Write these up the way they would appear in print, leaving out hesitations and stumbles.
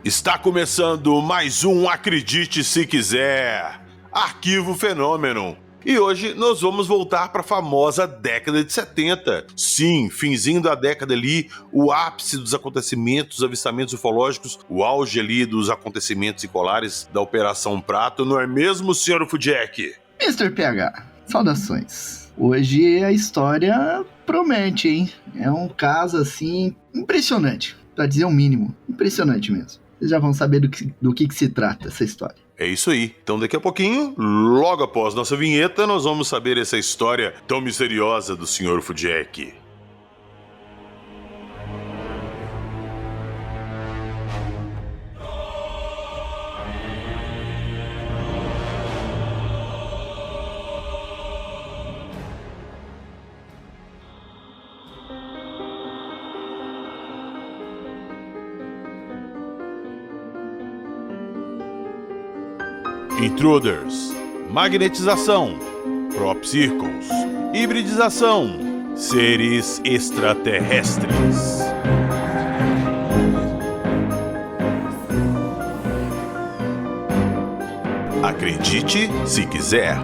Está começando mais um Acredite Se Quiser, Arquivo Fenômeno. E hoje nós vamos voltar para a famosa década de 70. Sim, finzinho da década ali, o ápice dos acontecimentos, dos avistamentos ufológicos, o auge ali dos acontecimentos escolares da Operação Prato, não é mesmo, Sr. Fujack? Mr. PH, saudações. Hoje a história promete, hein? É um caso, assim, impressionante, para dizer o mínimo. Impressionante mesmo. Vocês já vão saber do que se trata essa história. É isso aí. Então daqui a pouquinho, logo após nossa vinheta, nós vamos saber essa história tão misteriosa do Sr. Fujack. Intruders, magnetização, crop circles, hibridização, seres extraterrestres. Acredite se quiser.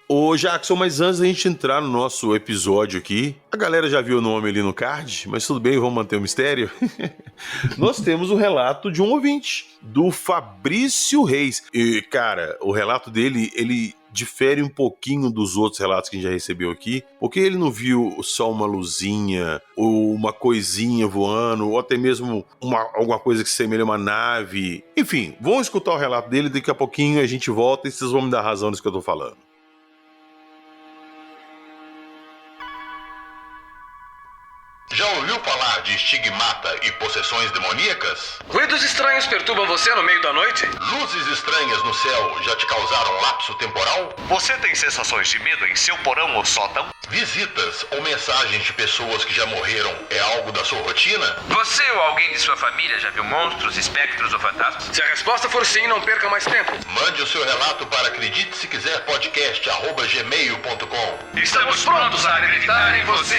Ô Jackson, mas antes da gente entrar no nosso episódio aqui, a galera já viu o nome ali no card, mas tudo bem, vamos manter o mistério. Nós temos o relato de um ouvinte, do Fabrício Reis. E, cara, o relato dele, ele difere um pouquinho dos outros relatos que a gente já recebeu aqui, porque ele não viu só uma luzinha, ou uma coisinha voando, ou até mesmo alguma coisa que semelha uma nave. Enfim, vamos escutar o relato dele, daqui a pouquinho a gente volta e vocês vão me dar razão nisso que eu tô falando. Já ouviu falar de estigmata e possessões demoníacas? Ruídos estranhos perturbam você no meio da noite? Luzes estranhas no céu já te causaram lapso temporal? Você tem sensações de medo em seu porão ou sótão? Visitas ou mensagens de pessoas que já morreram é algo da sua rotina? Você ou alguém de sua família já viu monstros, espectros ou fantasmas? Se a resposta for sim, não perca mais tempo. Mande o seu relato para acredite se quiser podcast@gmail.com. Estamos prontos a acreditar em você.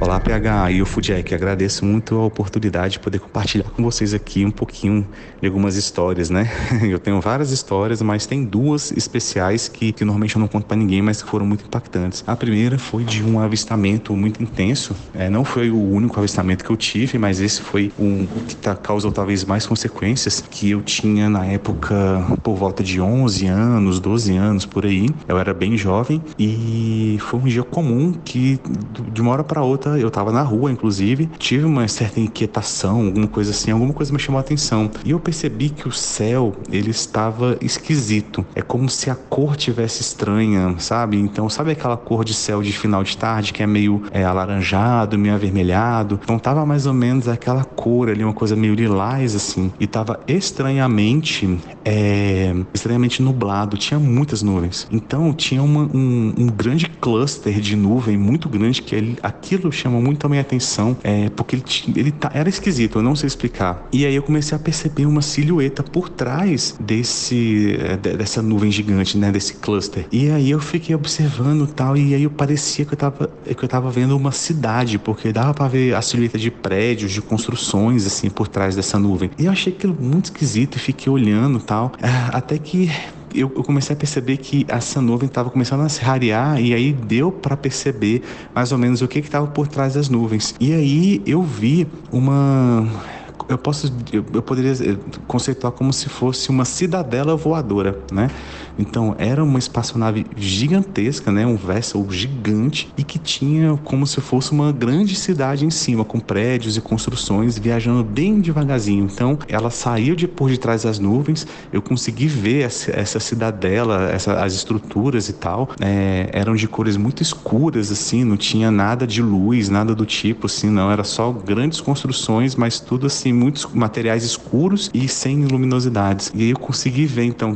Olá, PH e o Fujack, agradeço muito a oportunidade de poder compartilhar com vocês aqui um pouquinho de algumas histórias, né? Eu tenho várias histórias, mas tem duas especiais que normalmente eu não conto pra ninguém, mas que foram muito impactantes. A primeira foi de um avistamento muito intenso, não foi o único avistamento que eu tive, mas esse foi um que causou talvez mais consequências, que eu tinha na época por volta de 11 anos, 12 anos, por aí. Eu era bem jovem e foi um dia comum que de uma hora pra outra eu tava na rua, inclusive, tive uma certa inquietação, alguma coisa assim, alguma coisa me chamou a atenção. E eu percebi que o céu, ele estava esquisito. É como se a cor tivesse estranha, sabe? Então, sabe aquela cor de céu de final de tarde que é meio alaranjado, meio avermelhado? Então, tava mais ou menos aquela cor ali, uma coisa meio lilás, assim. E tava estranhamente nublado, tinha muitas nuvens. Então, tinha um grande cluster de nuvem, muito grande, que aquilo chamou muito a minha atenção, porque era esquisito, eu não sei explicar. E aí eu comecei a perceber uma silhueta por trás dessa nuvem gigante, né, desse cluster. E aí eu fiquei observando tal, e aí parecia que eu tava vendo uma cidade, porque dava pra ver a silhueta de prédios, de construções, assim, por trás dessa nuvem. E eu achei aquilo muito esquisito e fiquei olhando tal, até que eu comecei a perceber que essa nuvem estava começando a se rarear, e aí deu para perceber mais ou menos o que estava por trás das nuvens. E aí eu vi eu poderia conceituar como se fosse uma cidadela voadora, né? Então era uma espaçonave gigantesca, né? Um vessel gigante e que tinha como se fosse uma grande cidade em cima, com prédios e construções, viajando bem devagarzinho. Então ela saiu de por detrás das nuvens, eu consegui ver essa cidadela, as estruturas e tal, eram de cores muito escuras, assim, não tinha nada de luz, nada do tipo, assim, não, era só grandes construções, mas tudo assim, muitos materiais escuros e sem luminosidades. E aí eu consegui ver, então,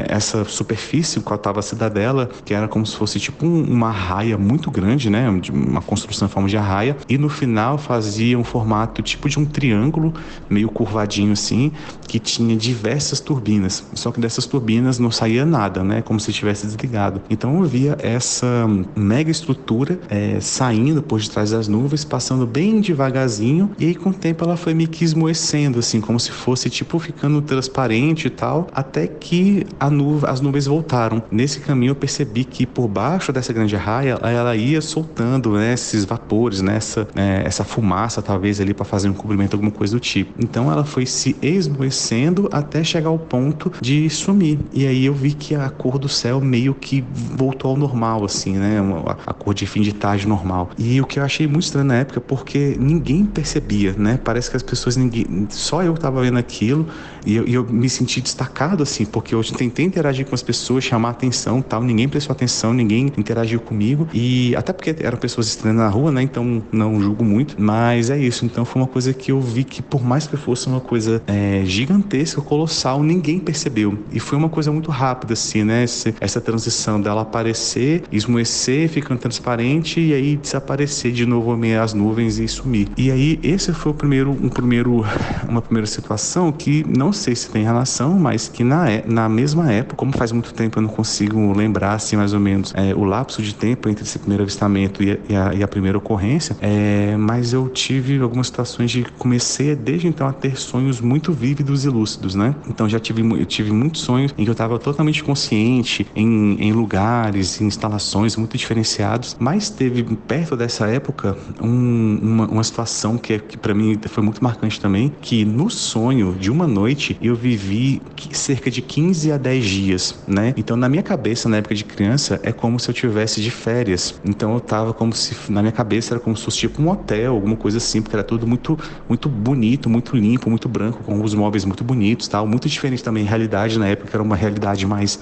essa superfície com a estava a cidadela, que era como se fosse tipo uma arraia muito grande, né, uma construção em forma de arraia, e no final fazia um formato tipo de um triângulo, meio curvadinho assim, que tinha diversas turbinas, só que dessas turbinas não saía nada, né, como se tivesse desligado. Então eu via essa mega estrutura saindo por detrás das nuvens, passando bem devagarzinho, e aí com o tempo ela foi meio que esmoecendo, assim, como se fosse tipo ficando transparente e tal, até que as nuvens voltaram. Nesse caminho eu percebi que por baixo dessa grande arraia ela ia soltando, né, esses vapores, né, essa fumaça talvez ali para fazer um cobrimento, alguma coisa do tipo. Então ela foi se esmoecendo até chegar ao ponto de sumir. E aí eu vi que a cor do céu meio que voltou ao normal, assim, né, a cor de fim de tarde normal. E o que eu achei muito estranho na época, porque ninguém percebia, né, parece que as pessoas, só eu tava vendo aquilo, e eu me senti destacado, assim, porque eu tentei interagir com as pessoas, chamar atenção, tal, ninguém prestou atenção, ninguém interagiu comigo, e até porque eram pessoas estranhas na rua, né, então não julgo muito, mas é isso. Então foi uma coisa que eu vi que por mais que fosse uma coisa gigantesca, colossal, ninguém percebeu, e foi uma coisa muito rápida, assim, né, essa transição dela aparecer, esmoecer, ficando transparente, e aí desaparecer de novo meio as nuvens e sumir. E aí esse foi uma primeira situação que não sei se tem relação, mas que na mesma época, como faz muito tempo eu não consigo lembrar assim mais ou menos o lapso de tempo entre esse primeiro avistamento e a primeira ocorrência, mas eu tive algumas situações de comecei desde então a ter sonhos muito vívidos e lúcidos, né? Então eu tive muitos sonhos em que eu estava totalmente consciente em lugares, em instalações muito diferenciados, mas teve perto dessa época uma situação que para mim foi muito marcante também, que no sonho de uma noite eu vivi cerca de 15 a 10 dias, né? Então na minha cabeça, na época de criança, é como se eu tivesse de férias. Então eu tava como se, na minha cabeça era como se fosse tipo um hotel, alguma coisa assim, porque era tudo muito, muito bonito, muito limpo, muito branco, com os móveis muito bonitos, tal, muito diferente também, realidade na época era uma realidade mais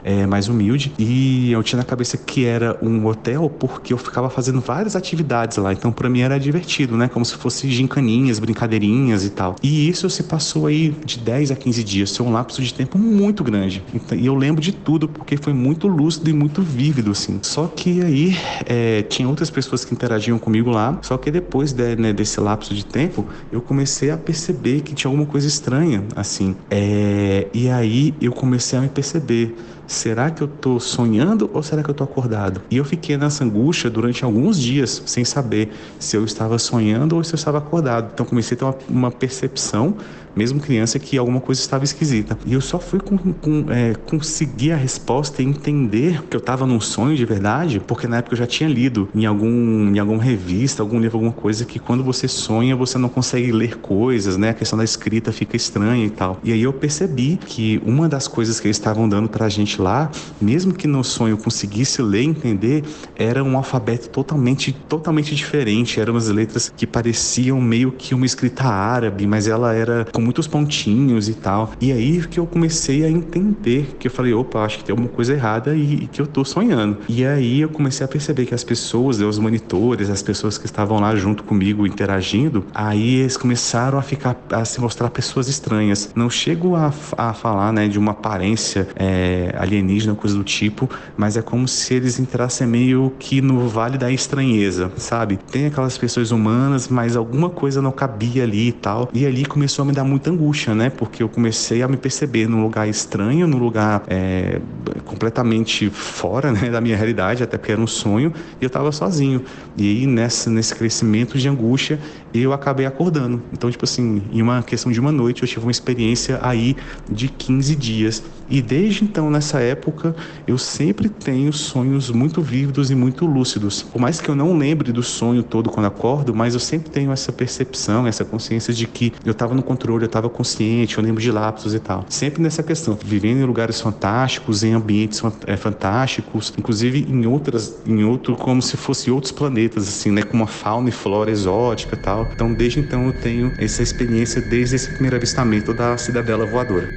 humilde, e eu tinha na cabeça que era um hotel porque eu ficava fazendo várias atividades lá, então pra mim era divertido, né? Como se fosse gincaninhas, brincadeirinhas e tal. E isso se passou aí de 10 a 15 dias, foi um lapso de tempo muito grande. Então, e eu lembro de tudo, porque foi muito lúcido e muito vívido, assim. Só que aí, tinha outras pessoas que interagiam comigo lá, só que depois desse lapso de tempo, eu comecei a perceber que tinha alguma coisa estranha, assim. E aí eu comecei a me perceber, será que eu tô sonhando ou será que eu tô acordado? E eu fiquei nessa angústia durante alguns dias, sem saber se eu estava sonhando ou se eu estava acordado. Então comecei a ter uma percepção, mesmo criança, que alguma coisa estava esquisita. E eu só fui conseguir a resposta e entender que eu estava num sonho de verdade, porque na época eu já tinha lido em alguma revista, algum livro, alguma coisa, que quando você sonha, você não consegue ler coisas, né? A questão da escrita fica estranha e tal. E aí eu percebi que uma das coisas que eles estavam dando pra gente lá, mesmo que no sonho eu conseguisse ler e entender, era um alfabeto totalmente diferente. Eram umas letras que pareciam meio que uma escrita árabe, mas ela era com muitos pontinhos e tal. E aí que eu comecei a entender, que eu falei, opa, acho que tem alguma coisa errada e que eu tô sonhando. E aí eu comecei a perceber que as pessoas, os monitores, as pessoas que estavam lá junto comigo interagindo, aí eles começaram a se mostrar pessoas estranhas. Não chego a falar, né, de uma aparência alienígena, coisa do tipo, mas é como se eles entrassem meio que no vale da estranheza, sabe? Tem aquelas pessoas humanas, mas alguma coisa não cabia ali e tal. E ali começou a me dar muita angústia, né? Porque eu comecei a me perceber num lugar estranho, num lugar completamente fora, né, da minha realidade, até porque era um sonho, e eu tava sozinho. E aí, nesse crescimento de angústia, eu acabei acordando. Então, tipo assim, em uma questão de uma noite, eu tive uma experiência aí de 15 dias. E desde então, nessa época, eu sempre tenho sonhos muito vívidos e muito lúcidos. Por mais que eu não lembre do sonho todo quando acordo, mas eu sempre tenho essa percepção, essa consciência de que eu estava no controle, eu estava consciente, eu lembro de lapsos e tal. Sempre nessa questão, vivendo em lugares fantásticos, em ambientes fantásticos, inclusive em outro, como se fosse outros planetas, assim, né, com uma fauna e flora exótica e tal. Então, desde então, eu tenho essa experiência desde esse primeiro avistamento da cidadela voadora.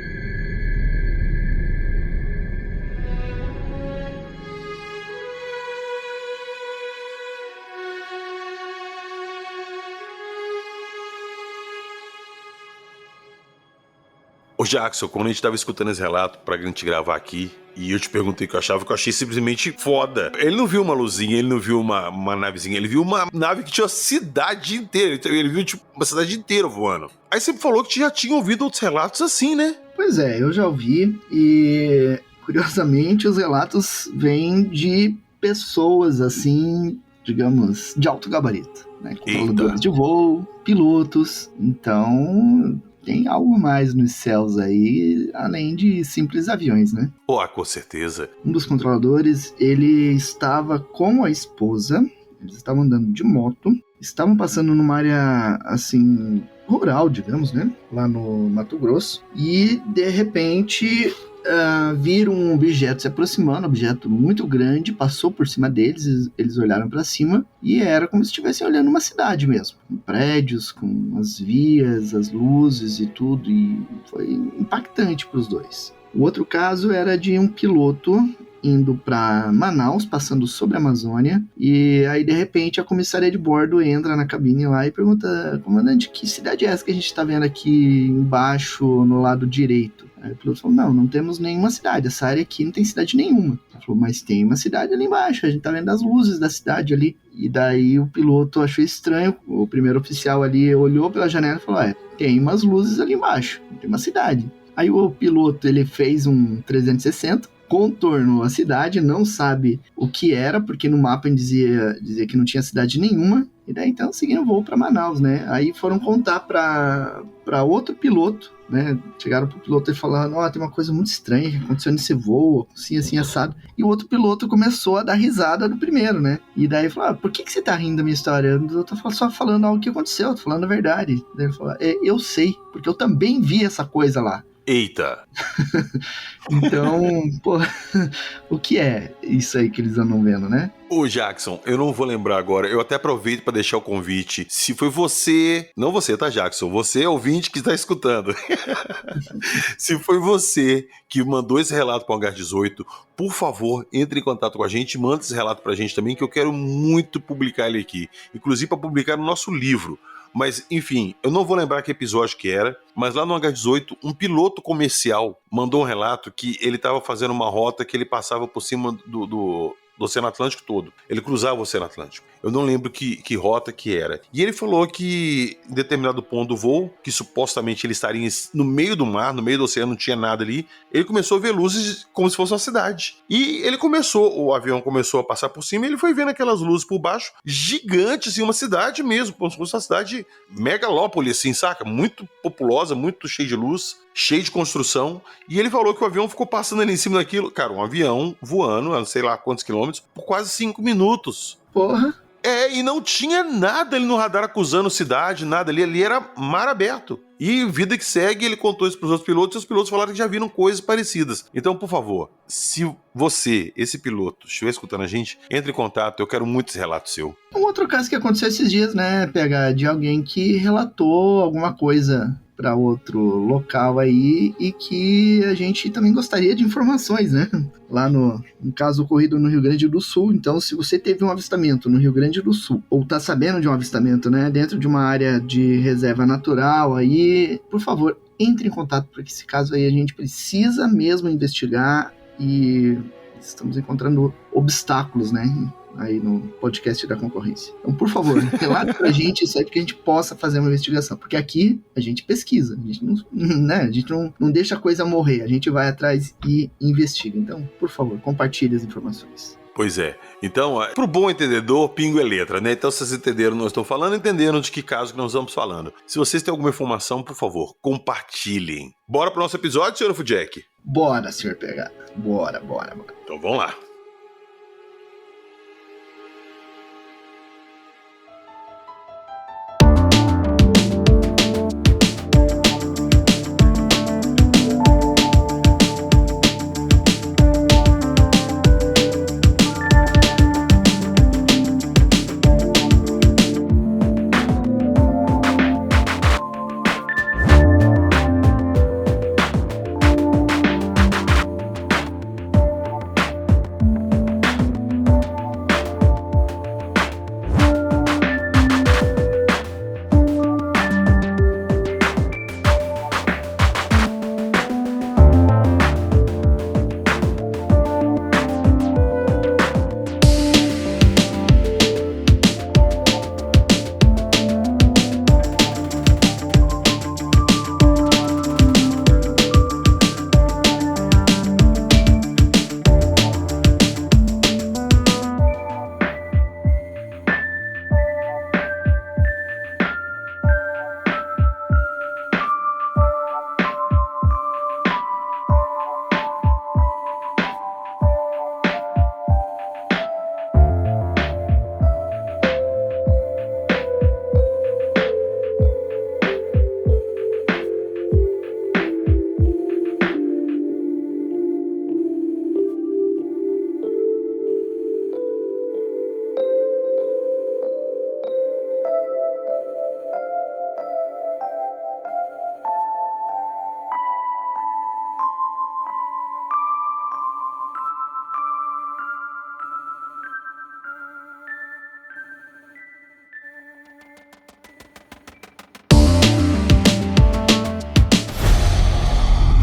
Ô Jackson, quando a gente tava escutando esse relato pra gente gravar aqui, e eu te perguntei o que eu achava, que eu achei simplesmente foda. Ele não viu uma luzinha, ele não viu uma navezinha, ele viu uma nave que tinha a cidade inteira. Ele viu, tipo, uma cidade inteira voando. Aí você falou que já tinha ouvido outros relatos assim, né? Pois é, eu já ouvi e, curiosamente, os relatos vêm de pessoas, assim, digamos, de alto gabarito, né? Controladores de voo, pilotos. Então, tem algo mais nos céus aí, além de simples aviões, né? Pô, com certeza. Um dos controladores, ele estava com a esposa, eles estavam andando de moto, estavam passando numa área, assim, rural, digamos, né? Lá no Mato Grosso. E, de repente, viram um objeto se aproximando, um objeto muito grande, passou por cima deles, eles olharam para cima e era como se estivessem olhando uma cidade mesmo, com prédios, com as vias, as luzes e tudo, e foi impactante para os dois. O outro caso era de um piloto indo para Manaus, passando sobre a Amazônia, e aí de repente a comissária de bordo entra na cabine lá e pergunta: comandante, que cidade é essa que a gente está vendo aqui embaixo no lado direito? Aí o piloto falou: não temos nenhuma cidade, essa área aqui não tem cidade nenhuma. Ela falou: mas tem uma cidade ali embaixo, a gente tá vendo as luzes da cidade ali. E daí o piloto achou estranho, o primeiro oficial ali olhou pela janela e falou: tem umas luzes ali embaixo, tem uma cidade. Aí o piloto, ele fez um 360, contornou a cidade, não sabe o que era, porque no mapa dizia que não tinha cidade nenhuma, e daí então seguiram o voo para Manaus, né? Aí foram contar para outro piloto, né? Chegaram pro piloto e falaram: tem uma coisa muito estranha que aconteceu nesse voo, assim, assado. E o outro piloto começou a dar risada do primeiro, né? E daí falou: por que você tá rindo da minha história? Eu tô só falando algo que aconteceu, eu tô falando a verdade. Daí ele falou: eu sei, porque eu também vi essa coisa lá. Eita! Então, pô, o que é isso aí que eles andam vendo, né? Ô Jackson, eu não vou lembrar agora, eu até aproveito para deixar o convite. Se foi você, não você, tá, Jackson? Você é o ouvinte que está escutando. Se foi você que mandou esse relato para o Hangar 18, por favor, entre em contato com a gente, manda esse relato pra gente também, que eu quero muito publicar ele aqui. Inclusive para publicar no nosso livro. Mas, enfim, eu não vou lembrar que episódio que era, mas lá no Hangar 18, um piloto comercial mandou um relato que ele estava fazendo uma rota que ele passava por cima do Oceano Atlântico todo. Ele cruzava o Oceano Atlântico. Eu não lembro que rota que era. E ele falou que em determinado ponto do voo, que supostamente ele estaria no meio do mar, no meio do oceano, não tinha nada ali, ele começou a ver luzes como se fosse uma cidade. E o avião começou a passar por cima e ele foi vendo aquelas luzes por baixo, gigantes, assim, uma cidade mesmo, como se fosse uma cidade megalópole, assim, saca? Muito populosa, muito cheia de luz, cheia de construção. E ele falou que o avião ficou passando ali em cima daquilo. Cara, um avião voando, não sei lá quantos quilômetros, por quase 5 minutos. Porra! E não tinha nada ali no radar acusando cidade, nada ali era mar aberto. E vida que segue, ele contou isso pros outros pilotos, e os pilotos falaram que já viram coisas parecidas. Então, por favor, se você, esse piloto, estiver escutando a gente, entre em contato, eu quero muito esse relato seu. Um outro caso que aconteceu esses dias, né, PH, de alguém que relatou alguma coisa para outro local aí e que a gente também gostaria de informações, né? Lá no caso ocorrido no Rio Grande do Sul. Então, se você teve um avistamento no Rio Grande do Sul, ou tá sabendo de um avistamento, né, dentro de uma área de reserva natural aí, por favor, entre em contato, porque esse caso aí a gente precisa mesmo investigar e estamos encontrando obstáculos, né, aí no podcast da concorrência. Então, por favor, relate pra gente isso aí, que a gente possa fazer uma investigação, porque aqui a gente pesquisa, a gente não deixa a coisa morrer, a gente vai atrás e investiga. Então, por favor, compartilhe as informações. Pois é. Então, pro bom entendedor, pingo é letra, né? Então, se vocês entenderam o que nós estamos falando, entenderam de que caso que nós estamos falando. Se vocês têm alguma informação, por favor, compartilhem. Bora pro nosso episódio, senhor Fujack? Bora, senhor Pegada. Bora. Então vamos lá.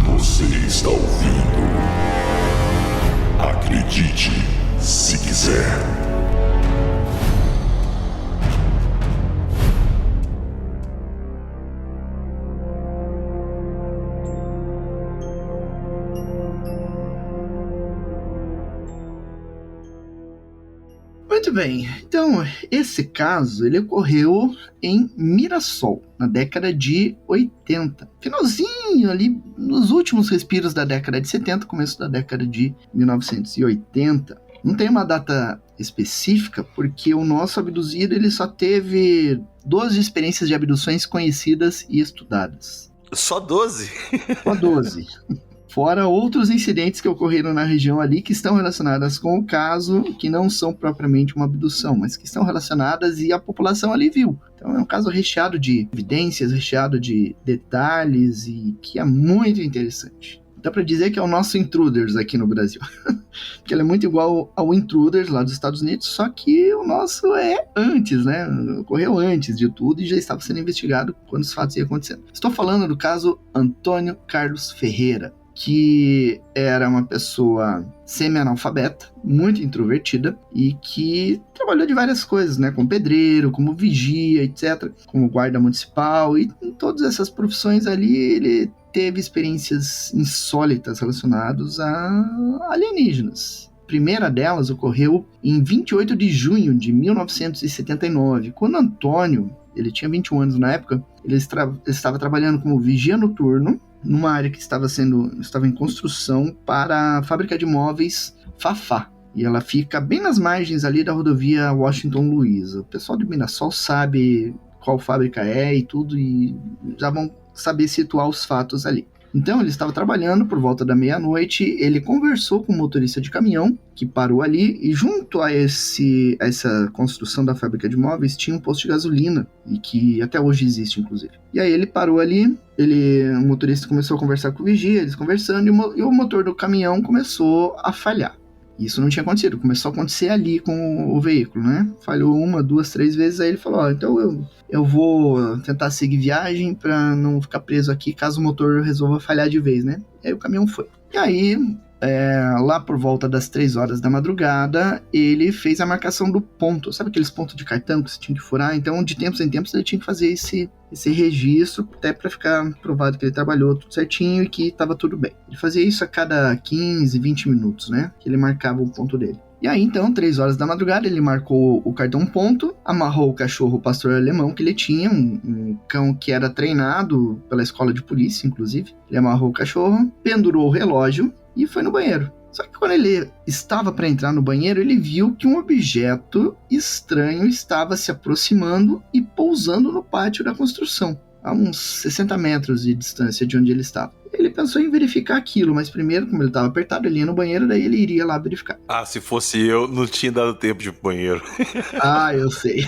Você está ouvindo? Acredite, se quiser. Muito bem, então esse caso ele ocorreu em Mirassol, na década de 80. Finalzinho ali, nos últimos respiros da década de 70, começo da década de 1980. Não tem uma data específica, porque o nosso abduzido ele só teve 12 experiências de abduções conhecidas e estudadas. Só 12? Só 12. Fora outros incidentes que ocorreram na região ali que estão relacionadas com o caso, que não são propriamente uma abdução, mas que estão relacionadas e a população ali viu. Então é um caso recheado de evidências, recheado de detalhes e que é muito interessante. Dá pra dizer que é o nosso Intruders aqui no Brasil. Porque ele é muito igual ao Intruders lá dos Estados Unidos, só que o nosso é antes, né? Ocorreu antes de tudo e já estava sendo investigado quando os fatos iam acontecendo. Estou falando do caso Antônio Carlos Ferreira, que era uma pessoa semi-analfabeta, muito introvertida e que trabalhou de várias coisas, né? Como pedreiro, como vigia, etc. Como guarda municipal e em todas essas profissões ali ele teve experiências insólitas relacionadas a alienígenas. A primeira delas ocorreu em 28 de junho de 1979, quando Antônio, ele tinha 21 anos na época, ele estava trabalhando como vigia noturno numa área que estava em construção para a fábrica de móveis Fafá. E ela fica bem nas margens ali da rodovia Washington Luiz. O pessoal de Mirassol sabe qual fábrica é e tudo, e já vão saber situar os fatos ali. Então ele estava trabalhando por volta da meia-noite, ele conversou com o motorista de caminhão que parou ali e junto a essa construção da fábrica de móveis tinha um posto de gasolina e que até hoje existe inclusive. E aí ele parou ali, o motorista começou a conversar com o vigia, eles conversando e o motor do caminhão começou a falhar. Isso não tinha acontecido, começou a acontecer ali com o veículo, né? Falhou 1, 2, 3 vezes, aí ele falou, então eu vou tentar seguir viagem para não ficar preso aqui caso o motor resolva falhar de vez, né? E aí o caminhão foi. E aí, lá por volta das 3 horas da madrugada, ele fez a marcação do ponto. Sabe aqueles pontos de cartão que você tinha que furar? Então, de tempos em tempos, ele tinha que fazer esse registro, até para ficar provado que ele trabalhou tudo certinho e que estava tudo bem. Ele fazia isso a cada 15, 20 minutos, né? Que ele marcava o ponto dele. E aí, então, 3 horas da madrugada, ele marcou o cartão ponto, amarrou o cachorro pastor alemão que ele tinha, um cão que era treinado pela escola de polícia, inclusive. Ele amarrou o cachorro, pendurou o relógio e foi no banheiro. Só que quando ele estava para entrar no banheiro, ele viu que um objeto estranho estava se aproximando e pousando no pátio da construção, a uns 60 metros de distância de onde ele estava. Ele pensou em verificar aquilo, mas primeiro, como ele estava apertado, ele ia no banheiro, daí ele iria lá verificar. Ah, se fosse eu, não tinha dado tempo de ir pro banheiro. Ah, eu sei.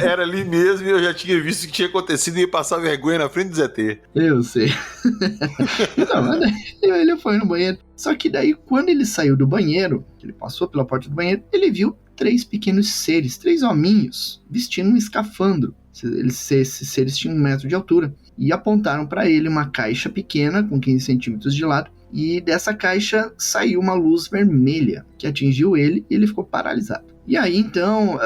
Era ali mesmo e eu já tinha visto o que tinha acontecido e ia passar vergonha na frente do ZT. Eu sei. Não, mas daí ele foi no banheiro. Só que daí, quando ele saiu do banheiro, ele passou pela porta do banheiro, ele viu 3 pequenos seres, 3 hominhos, vestindo um escafandro. Esses seres tinham 1 metro de altura. E apontaram para ele uma caixa pequena, com 15 centímetros de lado, e dessa caixa saiu uma luz vermelha, que atingiu ele e ele ficou paralisado. E aí, então,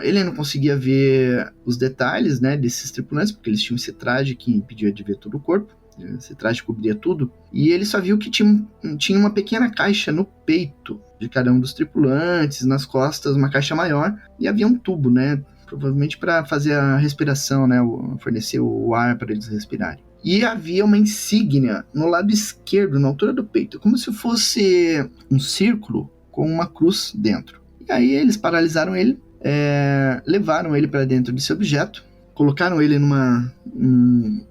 ele não conseguia ver os detalhes, né, desses tripulantes, porque eles tinham esse traje que impedia de ver todo o corpo, esse traje cobria tudo, e ele só viu que tinha uma pequena caixa no peito de cada um dos tripulantes, nas costas uma caixa maior, e havia um tubo, né, provavelmente para fazer a respiração, né, fornecer o ar para eles respirarem. E havia uma insígnia no lado esquerdo, na altura do peito, como se fosse um círculo com uma cruz dentro. E aí eles paralisaram ele, levaram ele para dentro desse objeto, colocaram ele numa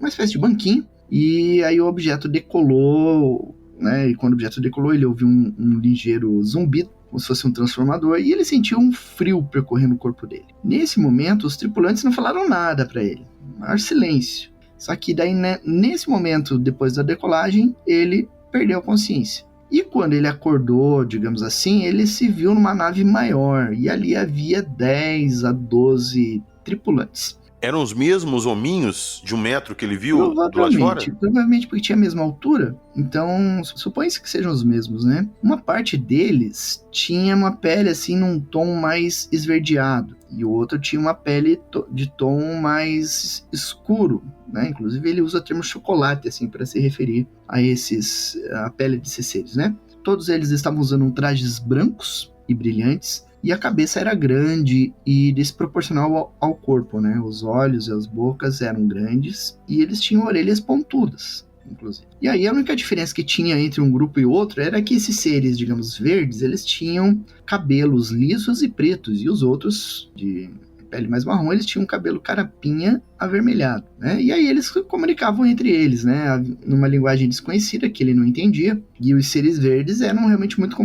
espécie de banquinho, e aí o objeto decolou, né, e quando o objeto decolou ele ouviu um ligeiro zumbido, como se fosse um transformador, e ele sentiu um frio percorrendo o corpo dele. Nesse momento, os tripulantes não falaram nada para ele, maior silêncio. Só que daí, né, nesse momento, depois da decolagem, ele perdeu a consciência. E quando ele acordou, digamos assim, ele se viu numa nave maior, e ali havia 10 a 12 tripulantes. Eram os mesmos hominhos de 1 metro que ele viu do lado de fora? Provavelmente porque tinha a mesma altura, então supõe-se que sejam os mesmos, né? Uma parte deles tinha uma pele assim num tom mais esverdeado, e o outro tinha uma pele de tom mais escuro, né? Inclusive ele usa o termo chocolate assim para se referir a pele desses seres, né? Todos eles estavam usando trajes brancos e brilhantes, e a cabeça era grande e desproporcional ao corpo, né? Os olhos e as bocas eram grandes e eles tinham orelhas pontudas, inclusive. E aí a única diferença que tinha entre um grupo e outro era que esses seres, digamos, verdes, eles tinham cabelos lisos e pretos, e os outros, de pele mais marrom, eles tinham um cabelo carapinha avermelhado, né? E aí eles comunicavam entre eles, né? Numa linguagem desconhecida que ele não entendia. E os seres verdes eram realmente muito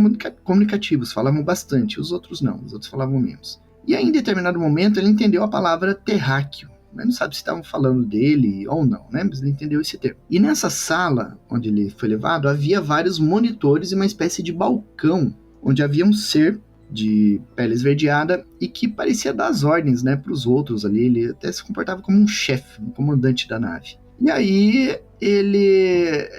comunicativos, falavam bastante. Os outros não, os outros falavam menos. E aí, em determinado momento, ele entendeu a palavra terráqueo. Mas não sabe se estavam falando dele ou não, né? Mas ele entendeu esse termo. E nessa sala, onde ele foi levado, havia vários monitores e uma espécie de balcão, onde havia um ser de pele esverdeada e que parecia dar as ordens, né, para os outros ali. Ele até se comportava como um chefe, um comandante da nave. E aí ele,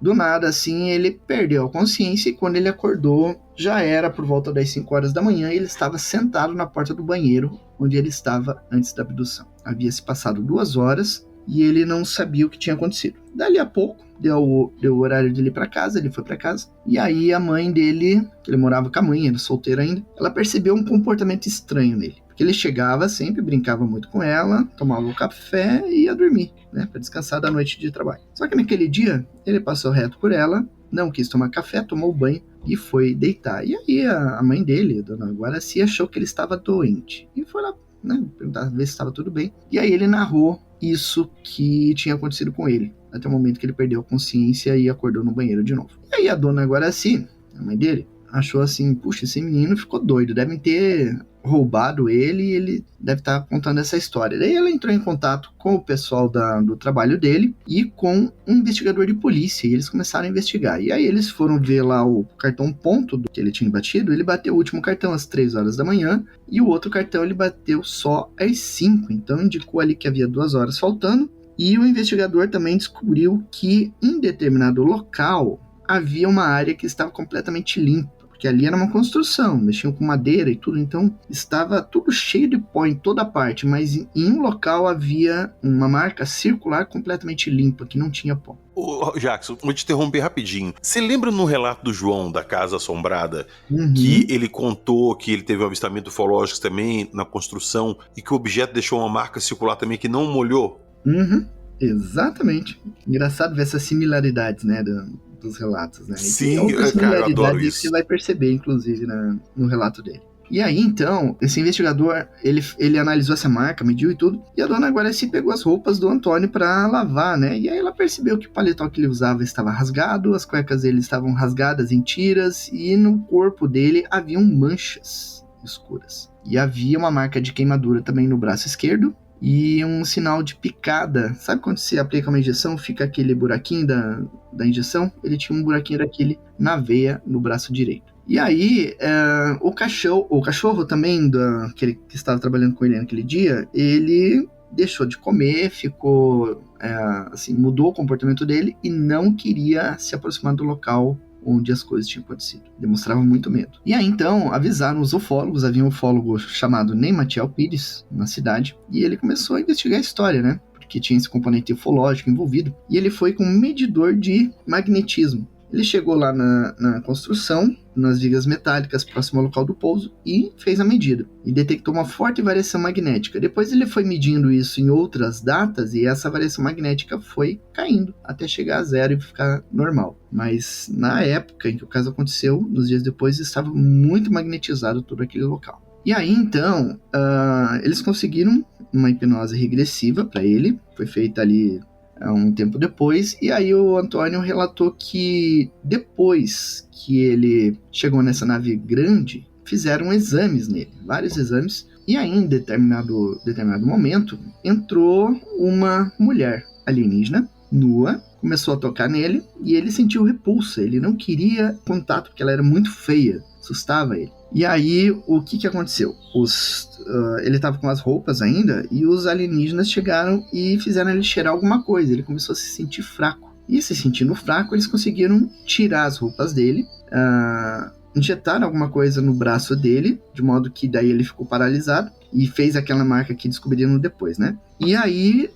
do nada assim, ele perdeu a consciência, e quando ele acordou já era por volta das 5 horas da manhã e ele estava sentado na porta do banheiro onde ele estava antes da abdução. Havia se passado 2 horas e ele não sabia o que tinha acontecido. Dali a pouco, deu o horário de ele ir pra casa, ele foi pra casa, e aí a mãe dele, que ele morava com a mãe, era solteiro ainda, ela percebeu um comportamento estranho nele. Porque ele chegava sempre, brincava muito com ela, tomava um café e ia dormir, né, pra descansar da noite de trabalho. Só que naquele dia, ele passou reto por ela, não quis tomar café, tomou banho e foi deitar. E aí a mãe dele, a dona Guaraci, achou que ele estava doente. E foi lá, né, perguntar ver se estava tudo bem. E aí ele narrou isso que tinha acontecido com ele, até o momento que ele perdeu a consciência e acordou no banheiro de novo. E aí a dona Guaraci, a mãe dele, achou assim, puxa, esse menino ficou doido, devem ter roubado ele e ele deve estar contando essa história. Daí ela entrou em contato com o pessoal do trabalho dele e com um investigador de polícia, e eles começaram a investigar. E aí eles foram ver lá o cartão ponto que ele tinha batido. Ele bateu o último cartão às 3 horas da manhã e o outro cartão ele bateu só às 5, então indicou ali que havia 2 horas faltando. E o investigador também descobriu que em determinado local havia uma área que estava completamente limpa, porque ali era uma construção, mexiam com madeira e tudo, então estava tudo cheio de pó em toda parte, mas em um local havia uma marca circular completamente limpa, que não tinha pó. Ô, Jackson, vou te interromper rapidinho. Você lembra no relato do João, da Casa Assombrada, Uhum. que ele contou que ele teve um avistamento ufológico também na construção e que o objeto deixou uma marca circular também que não molhou? Uhum, exatamente. Engraçado ver essas similaridades, né, dos relatos, né? Sim, outras cara, eu adoro similaridades isso. que você vai perceber, inclusive, no relato dele. E aí, então, esse investigador, ele analisou essa marca, mediu e tudo, e a dona Guaraci pegou as roupas do Antônio pra lavar, né? E aí ela percebeu que o paletó que ele usava estava rasgado, as cuecas dele estavam rasgadas em tiras, e no corpo dele haviam manchas escuras. E havia uma marca de queimadura também no braço esquerdo, e um sinal de picada. Sabe quando você aplica uma injeção, fica aquele buraquinho da injeção? Ele tinha um buraquinho daquele na veia, no braço direito. E aí, o cachorro também, que estava trabalhando com ele naquele dia, ele deixou de comer, ficou, mudou o comportamento dele e não queria se aproximar do local onde as coisas tinham acontecido. Demonstrava muito medo. E aí, então, avisaram os ufólogos. Havia um ufólogo chamado Neymatiel Pires na cidade, e ele começou a investigar a história, né? Porque tinha esse componente ufológico envolvido. E ele foi com um medidor de magnetismo. Ele chegou lá na construção, nas vigas metálicas próximo ao local do pouso, e fez a medida. E detectou uma forte variação magnética. Depois ele foi medindo isso em outras datas, e essa variação magnética foi caindo, até chegar a zero e ficar normal. Mas na época em que o caso aconteceu, nos dias depois, estava muito magnetizado todo aquele local. E aí, então, eles conseguiram uma hipnose regressiva para ele. Foi feita ali um tempo depois, e aí o Antônio relatou que depois que ele chegou nessa nave grande, fizeram exames nele, vários exames, e aí em determinado momento entrou uma mulher alienígena, nua, começou a tocar nele, e ele sentiu repulsa, ele não queria contato, porque ela era muito feia, assustava ele. E aí, o que aconteceu? Ele estava com as roupas ainda, e os alienígenas chegaram e fizeram ele cheirar alguma coisa. Ele começou a se sentir fraco. E se sentindo fraco, eles conseguiram tirar as roupas dele, injetaram alguma coisa no braço dele, de modo que daí ele ficou paralisado, e fez aquela marca que descobriram depois, né? E aí,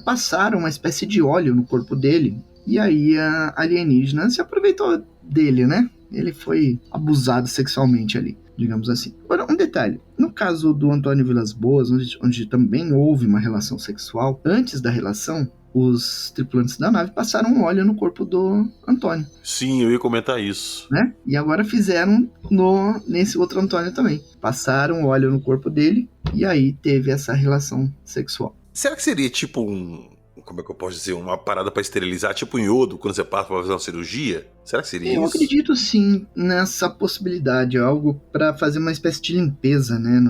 passaram uma espécie de óleo no corpo dele, e aí a alienígena se aproveitou dele, né? Ele foi abusado sexualmente ali, digamos assim. Agora, um detalhe. No caso do Antônio Vilas Boas, onde também houve uma relação sexual, antes da relação, os tripulantes da nave passaram um óleo no corpo do Antônio. Sim, eu ia comentar isso. Né? E agora fizeram nesse outro Antônio também. Passaram óleo no corpo dele e aí teve essa relação sexual. Será que seria tipo como é que eu posso dizer, uma parada pra esterilizar, tipo um iodo, quando você passa pra fazer uma cirurgia? Será que seria isso? Eu acredito sim nessa possibilidade, algo pra fazer uma espécie de limpeza, né?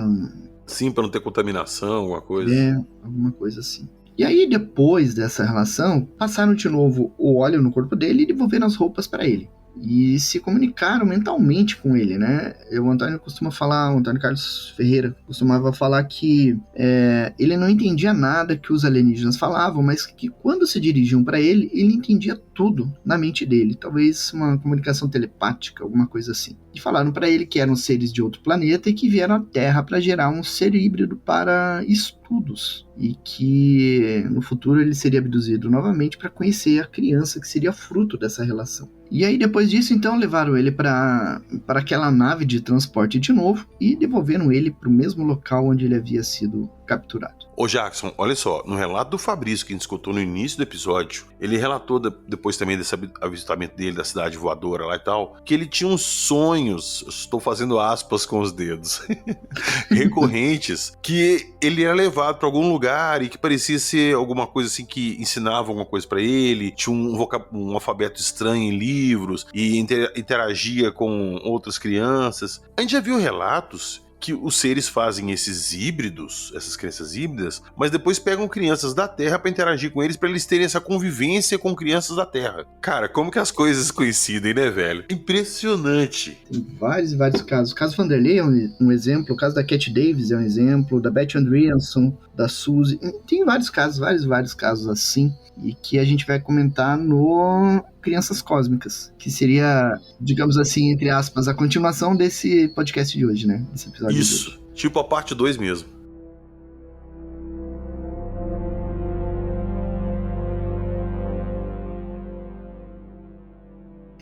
Sim, pra não ter contaminação, alguma coisa. Alguma coisa assim. E aí, depois dessa relação, passaram de novo o óleo no corpo dele e devolveram as roupas pra ele. E se comunicaram mentalmente com ele, né? O Antônio o Antônio Carlos Ferreira costumava falar que ele não entendia nada que os alienígenas falavam, mas que quando se dirigiam para ele entendia tudo na mente dele. Talvez uma comunicação telepática, alguma coisa assim. E falaram para ele que eram seres de outro planeta e que vieram à Terra para gerar um ser híbrido para estudos. E que no futuro ele seria abduzido novamente para conhecer a criança que seria fruto dessa relação. E aí depois disso, então, levaram ele para aquela nave de transporte de novo e devolveram ele para o mesmo local onde ele havia sido capturado. Ô Jackson, olha só, no relato do Fabrício que a gente escutou no início do episódio, ele relatou depois também desse avistamento dele da cidade voadora lá e tal, que ele tinha uns sonhos, estou fazendo aspas com os dedos, recorrentes, que ele era levado para algum lugar e que parecia ser alguma coisa assim que ensinava alguma coisa para ele, tinha um alfabeto estranho em livros e interagia com outras crianças. A gente já viu relatos que os seres fazem esses híbridos, essas crianças híbridas, mas depois pegam crianças da Terra pra interagir com eles, pra eles terem essa convivência com crianças da Terra. Cara, como que as coisas coincidem, né, velho? Impressionante. Tem vários e vários casos. O caso Vanderlei é um exemplo, o caso da Cat Davis é um exemplo, da Beth Andreasson, da Suzy. Tem vários casos assim, e que a gente vai comentar no Crianças Cósmicas, que seria, digamos assim, entre aspas, a continuação desse podcast de hoje, né? Desse episódio Isso, de hoje. tipo a parte 2 mesmo.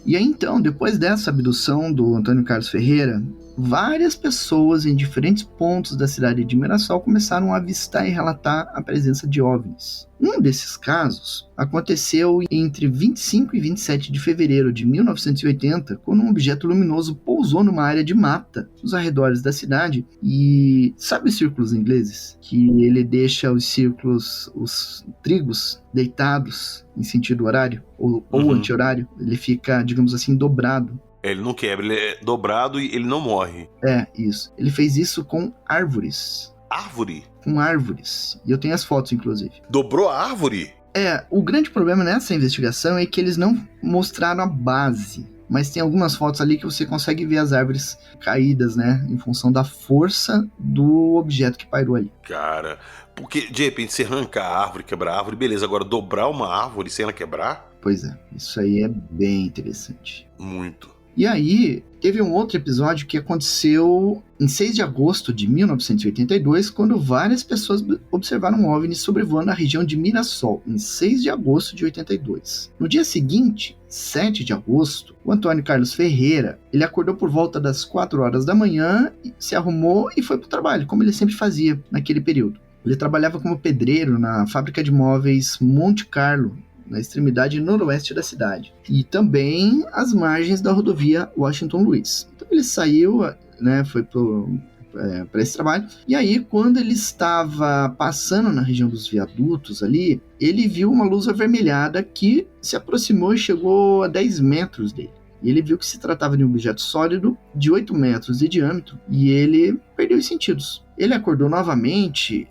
E aí então, depois dessa abdução do Antônio Carlos Ferreira, várias pessoas em diferentes pontos da cidade de Mirassol começaram a avistar e relatar a presença de OVNIs. Um desses casos aconteceu entre 25 e 27 de fevereiro de 1980, quando um objeto luminoso pousou numa área de mata nos arredores da cidade. E sabe os círculos ingleses? Que ele deixa os círculos, os trigos, deitados em sentido horário ou anti-horário. Ele fica, digamos assim, dobrado. Ele não quebra, ele é dobrado e ele não morre. É, isso. Ele fez isso com árvores. Árvore? Com árvores. E eu tenho as fotos, inclusive. Dobrou a árvore? É, o grande problema nessa investigação é que eles não mostraram a base. Mas tem algumas fotos ali que você consegue ver as árvores caídas, né? Em função da força do objeto que pairou ali. Cara, porque de repente você arrancar a árvore, quebrar a árvore, beleza. Agora dobrar uma árvore sem ela quebrar? Pois é, isso aí é bem interessante. Muito. E aí, teve um outro episódio que aconteceu em 6 de agosto de 1982, quando várias pessoas observaram um OVNI sobrevoando a região de Mirassol, em 6 de agosto de 82. No dia seguinte, 7 de agosto, o Antônio Carlos Ferreira, ele acordou por volta das 4 horas da manhã, se arrumou e foi para o trabalho, como ele sempre fazia naquele período. Ele trabalhava como pedreiro na fábrica de móveis Monte Carlo, na extremidade noroeste da cidade, e também às margens da rodovia Washington Luiz. Então ele saiu, né, foi para esse trabalho, e aí quando ele estava passando na região dos viadutos ali, ele viu uma luz avermelhada que se aproximou e chegou a 10 metros dele. E ele viu que se tratava de um objeto sólido de 8 metros de diâmetro, e ele perdeu os sentidos. Ele acordou novamente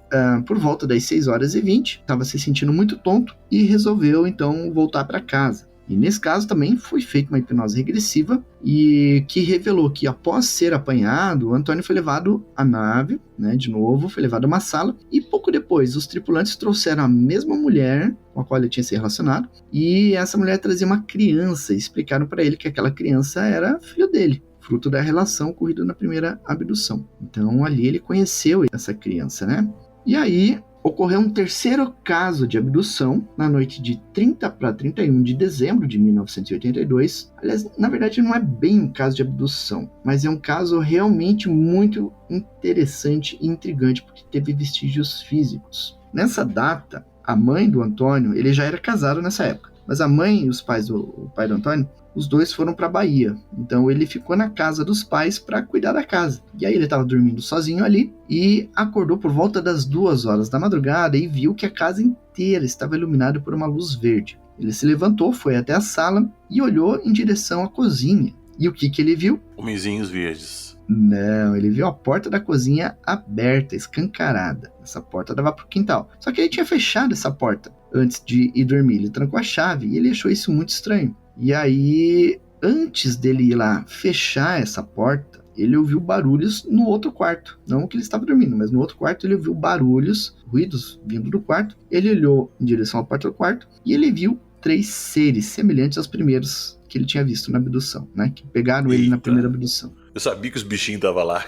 por volta das 6h20, estava se sentindo muito tonto e resolveu então voltar para casa. E nesse caso também foi feita uma hipnose regressiva e que revelou que após ser apanhado, o Antônio foi levado à nave, né, de novo, foi levado a uma sala e pouco depois os tripulantes trouxeram a mesma mulher com a qual ele tinha se relacionado e essa mulher trazia uma criança e explicaram para ele que aquela criança era filho dele, fruto da relação ocorrida na primeira abdução. Então ali ele conheceu essa criança, né? E aí ocorreu um terceiro caso de abdução na noite de 30 para 31 de dezembro de 1982. Aliás, na verdade não é bem um caso de abdução, mas é um caso realmente muito interessante e intrigante porque teve vestígios físicos. Nessa data, a mãe do Antônio, ele já era casado nessa época, mas a mãe e os pais o pai do Antônio, os dois foram para Bahia. Então ele ficou na casa dos pais para cuidar da casa. E aí ele estava dormindo sozinho ali e acordou por volta das 2 horas da madrugada e viu que a casa inteira estava iluminada por uma luz verde. Ele se levantou, foi até a sala e olhou em direção à cozinha. E o que ele viu? Homenzinhos verdes. Não, ele viu a porta da cozinha aberta, escancarada. Essa porta dava para o quintal. Só que ele tinha fechado essa porta antes de ir dormir. Ele trancou a chave e ele achou isso muito estranho. E aí, antes dele ir lá fechar essa porta, ele ouviu barulhos no outro quarto. Não que ele estava dormindo, mas no outro quarto ele ouviu barulhos, ruídos vindo do quarto. Ele olhou em direção à porta do quarto e ele viu 3 seres semelhantes aos primeiros que ele tinha visto na abdução, né? Que pegaram ele na primeira abdução. Eu sabia que os bichinhos estavam lá.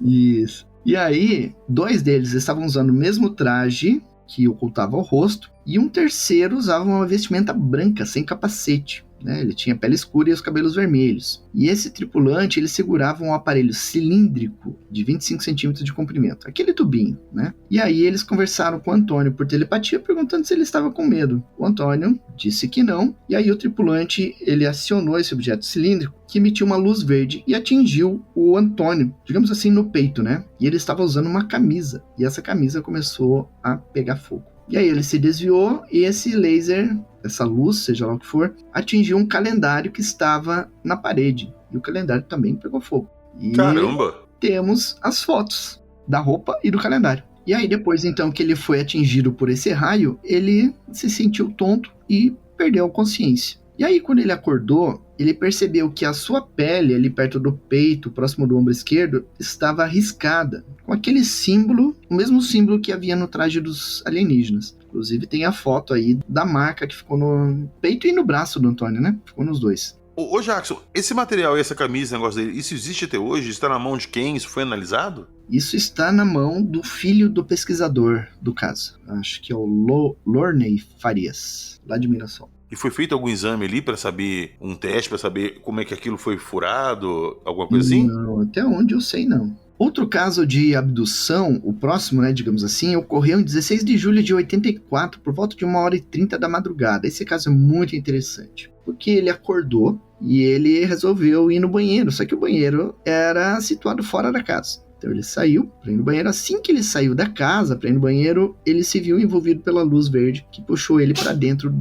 Isso. E aí, 2 deles estavam usando o mesmo traje que ocultava o rosto, e um terceiro usava uma vestimenta branca, sem capacete, né? Ele tinha pele escura e os cabelos vermelhos. E esse tripulante, ele segurava um aparelho cilíndrico de 25 centímetros de comprimento, aquele tubinho, né? E aí eles conversaram com o Antônio por telepatia, perguntando se ele estava com medo. O Antônio disse que não, e aí o tripulante, ele acionou esse objeto cilíndrico, que emitiu uma luz verde e atingiu o Antônio, digamos assim, no peito, né? E ele estava usando uma camisa, e essa camisa começou a pegar fogo. E aí ele se desviou e esse laser, essa luz, seja lá o que for, atingiu um calendário que estava na parede. E o calendário também pegou fogo. E caramba! Temos as fotos da roupa e do calendário. E aí depois então que ele foi atingido por esse raio, ele se sentiu tonto e perdeu a consciência. E aí quando ele acordou, ele percebeu que a sua pele, ali perto do peito, próximo do ombro esquerdo, estava riscada, com aquele símbolo, o mesmo símbolo que havia no traje dos alienígenas. Inclusive tem a foto aí da marca que ficou no peito e no braço do Antônio, né? Ficou nos dois. Ô Jackson, esse material e essa camisa, esse negócio dele, isso existe até hoje? Está na mão de quem? Isso foi analisado? Isso está na mão do filho do pesquisador do caso. Acho que é o Lorney Farias, lá de Mirassol. E foi feito algum exame ali para saber, um teste para saber como é que aquilo foi furado, alguma coisa assim? Não, até onde eu sei não. Outro caso de abdução, o próximo, né, digamos assim, ocorreu em 16 de julho de 84, por volta de 1h30 da madrugada. Esse caso é muito interessante, porque ele acordou e ele resolveu ir no banheiro, só que o banheiro era situado fora da casa. Então ele saiu para ir no banheiro. Assim que ele saiu da casa para ir no banheiro, ele se viu envolvido pela luz verde que puxou ele para dentro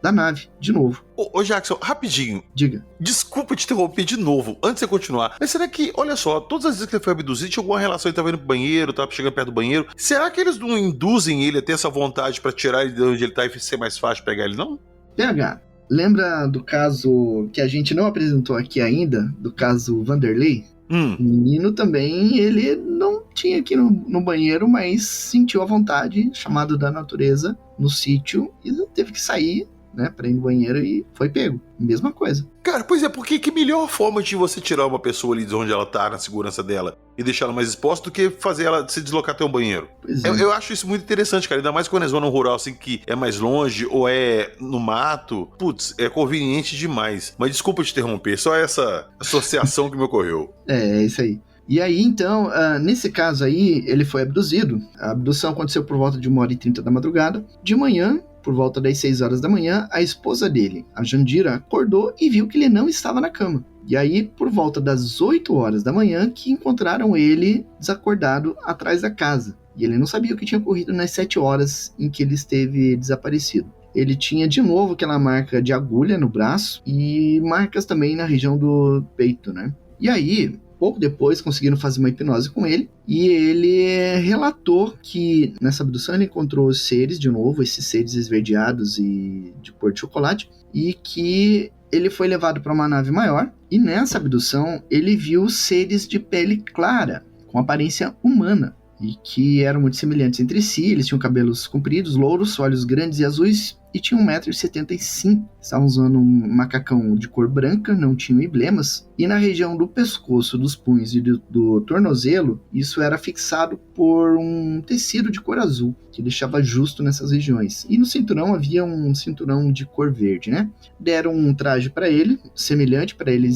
da nave, de novo. Ô Jackson, rapidinho. Diga. Desculpa te interromper de novo, antes de você continuar. Mas será que, olha só, todas as vezes que ele foi abduzido, tinha alguma relação, ele tava indo pro banheiro, tava chegando perto do banheiro. Será que eles não induzem ele a ter essa vontade para tirar ele de onde ele tá e ser mais fácil pegar ele, não? PH, lembra do caso que a gente não apresentou aqui ainda, do caso Vanderlei? O menino também, ele não tinha que ir no banheiro, mas sentiu a vontade, chamado da natureza, no sítio, e teve que sair, né, pra ir no banheiro e foi pego. Mesma coisa. Cara, pois é, porque que melhor forma de você tirar uma pessoa ali de onde ela tá, na segurança dela, e deixar ela mais exposta, do que fazer ela se deslocar até um banheiro? Pois é. Eu acho isso muito interessante, cara, ainda mais quando é zona rural, assim, que é mais longe, ou é no mato. Putz, é conveniente demais. Mas desculpa te interromper, só essa associação que me ocorreu. É isso aí. E aí, então, nesse caso aí, ele foi abduzido. A abdução aconteceu por volta de 1h30 da madrugada. De manhã, por volta das 6 horas da manhã, a esposa dele, a Jandira, acordou e viu que ele não estava na cama. E aí, por volta das 8 horas da manhã, que encontraram ele desacordado atrás da casa. E ele não sabia o que tinha ocorrido nas 7 horas em que ele esteve desaparecido. Ele tinha de novo aquela marca de agulha no braço e marcas também na região do peito, né? E aí, pouco depois, conseguiram fazer uma hipnose com ele e ele relatou que nessa abdução ele encontrou os seres de novo, esses seres esverdeados e de cor de chocolate, e que ele foi levado para uma nave maior e nessa abdução ele viu seres de pele clara, com aparência humana, e que eram muito semelhantes entre si. Eles tinham cabelos compridos, louros, olhos grandes e azuis, e tinham 1,75 m. Estavam usando um macacão de cor branca, não tinham emblemas, e na região do pescoço, dos punhos e do tornozelo, isso era fixado por um tecido de cor azul, que deixava justo nessas regiões. E no cinturão havia um cinturão de cor verde, né? Deram um traje para ele, semelhante para ele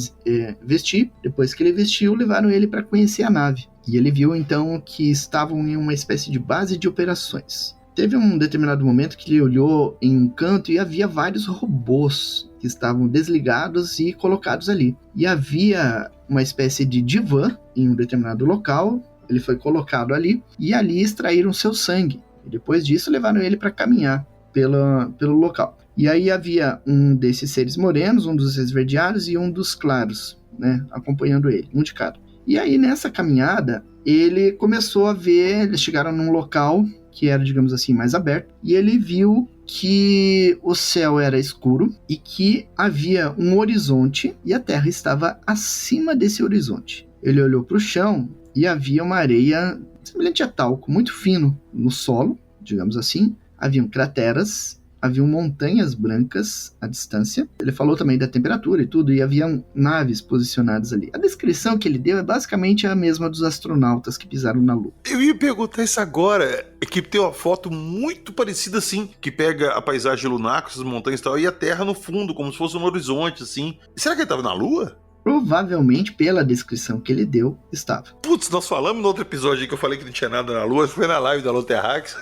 vestir. Depois que ele vestiu, levaram ele para conhecer a nave. E ele viu então que estavam em uma espécie de base de operações. Teve um determinado momento que ele olhou em um canto e havia vários robôs que estavam desligados e colocados ali. E havia uma espécie de divã em um determinado local. Ele foi colocado ali e ali extraíram seu sangue. E depois disso levaram ele para caminhar pelo local. E aí havia um desses seres morenos, um dos esverdeados e um dos claros, né, acompanhando ele, um de cada. E aí nessa caminhada ele começou a ver, eles chegaram num local que era, digamos assim, mais aberto, e ele viu que o céu era escuro e que havia um horizonte e a Terra estava acima desse horizonte. Ele olhou para o chão e havia uma areia semelhante a talco, muito fino no solo, digamos assim. Haviam crateras, haviam montanhas brancas à distância. Ele falou também da temperatura e tudo, e haviam naves posicionadas ali. A descrição que ele deu é basicamente a mesma dos astronautas que pisaram na Lua. Eu ia perguntar isso agora, é que tem uma foto muito parecida assim, que pega a paisagem lunar com essas montanhas e tal, e a Terra no fundo, como se fosse um horizonte, assim. Será que ele estava na Lua? Provavelmente, pela descrição que ele deu, estava. Putz, nós falamos no outro episódio aí que eu falei que não tinha nada na Lua, foi na live da Loterrax.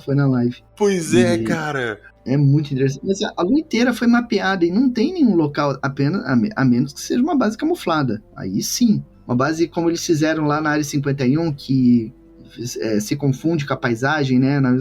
Foi na live. Pois é, cara. É muito interessante. Mas a Lua inteira foi mapeada e não tem nenhum local, apenas a menos que seja uma base camuflada. Aí sim. Uma base como eles fizeram lá na Área 51, que se confunde com a paisagem, né, na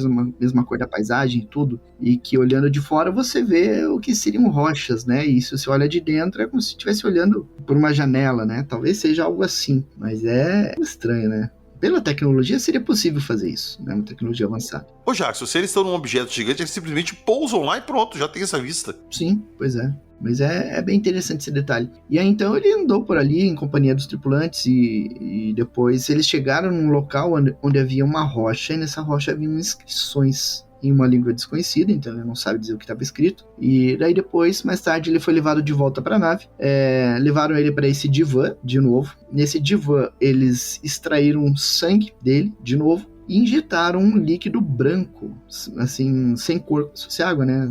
mesma cor da paisagem e tudo, e que olhando de fora você vê o que seriam rochas, né, e se você olha de dentro é como se estivesse olhando por uma janela, né, talvez seja algo assim, mas é estranho, né. Pela tecnologia seria possível fazer isso, né, uma tecnologia avançada. Ô Jackson, se eles estão num objeto gigante, eles simplesmente pousam lá e pronto, já tem essa vista. Sim, pois é. Mas é bem interessante esse detalhe. E aí então ele andou por ali em companhia dos tripulantes e depois eles chegaram num local onde havia uma rocha, e nessa rocha haviam inscrições em uma língua desconhecida, então ele não sabe dizer o que estava escrito. E daí depois, mais tarde, ele foi levado de volta para a nave. Levaram ele para esse divã de novo. Nesse divã eles extraíram sangue dele de novo e injetaram um líquido branco, assim, sem cor, se água, né?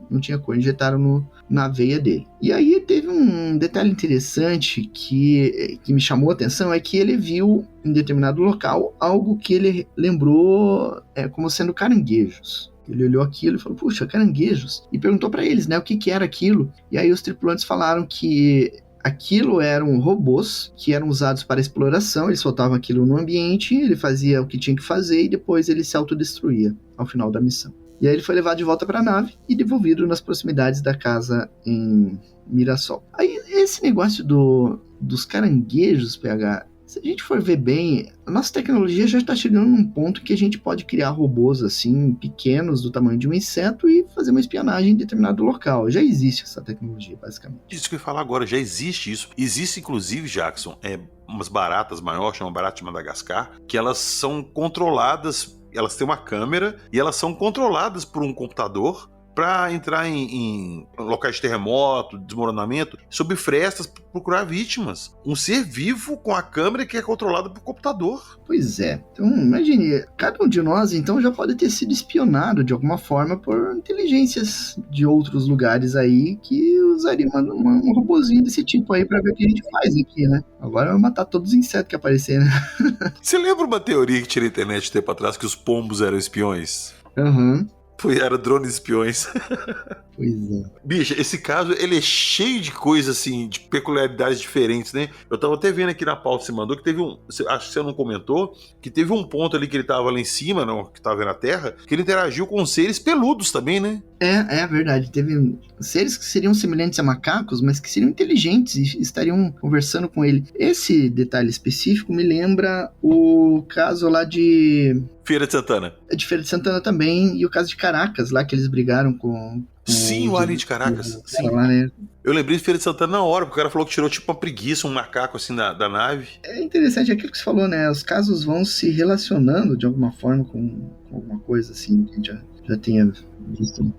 Não tinha cor, injetaram na veia dele. E aí teve um detalhe interessante que me chamou a atenção, é que ele viu em determinado local algo que ele lembrou como sendo caranguejos. Ele olhou aquilo e falou, puxa, caranguejos. E perguntou para eles, né, o que era aquilo. E aí os tripulantes falaram que aquilo eram robôs que eram usados para exploração, eles soltavam aquilo no ambiente, ele fazia o que tinha que fazer e depois ele se autodestruía ao final da missão. E aí ele foi levado de volta para a nave e devolvido nas proximidades da casa em Mirassol. Aí esse negócio dos caranguejos, PH, se a gente for ver bem, a nossa tecnologia já está chegando num ponto que a gente pode criar robôs assim, pequenos, do tamanho de um inseto e fazer uma espionagem em determinado local. Já existe essa tecnologia, basicamente. Isso que eu ia falar agora, já existe isso. Existe, inclusive, Jackson, umas baratas maiores, chama barata de Madagascar, que elas são controladas, elas têm uma câmera e elas são controladas por um computador para entrar em locais de terremoto, desmoronamento, sob frestas, procurar vítimas. Um ser vivo com a câmera que é controlada por computador. Pois é. Então, imagine, cada um de nós, então, já pode ter sido espionado de alguma forma por inteligências de outros lugares aí que usaria um robozinho desse tipo aí para ver o que a gente faz aqui, né? Agora vai matar todos os insetos que aparecer, né? Você lembra uma teoria que tinha na internet um tempo atrás que os pombos eram espiões? Aham. Era drones espiões. Pois é. Bicho, esse caso, ele é cheio de coisas, assim, de peculiaridades diferentes, né? Eu tava até vendo aqui na pauta que você mandou, que teve acho que você não comentou, que teve um ponto ali que ele tava lá em cima, não, que tava na Terra, que ele interagiu com seres peludos também, né? É verdade. Teve seres que seriam semelhantes a macacos, mas que seriam inteligentes e estariam conversando com ele. Esse detalhe específico me lembra o caso lá de Feira de Santana. De Feira de Santana também, e o caso de Caracas, lá que eles brigaram com sim, o alien de Caracas. Sim. Lá, né? Eu lembrei de Feira de Santana na hora, porque o cara falou que tirou tipo uma preguiça, um macaco assim da nave. É interessante aquilo que você falou, né? Os casos vão se relacionando de alguma forma com alguma coisa assim que a gente já tenha visto.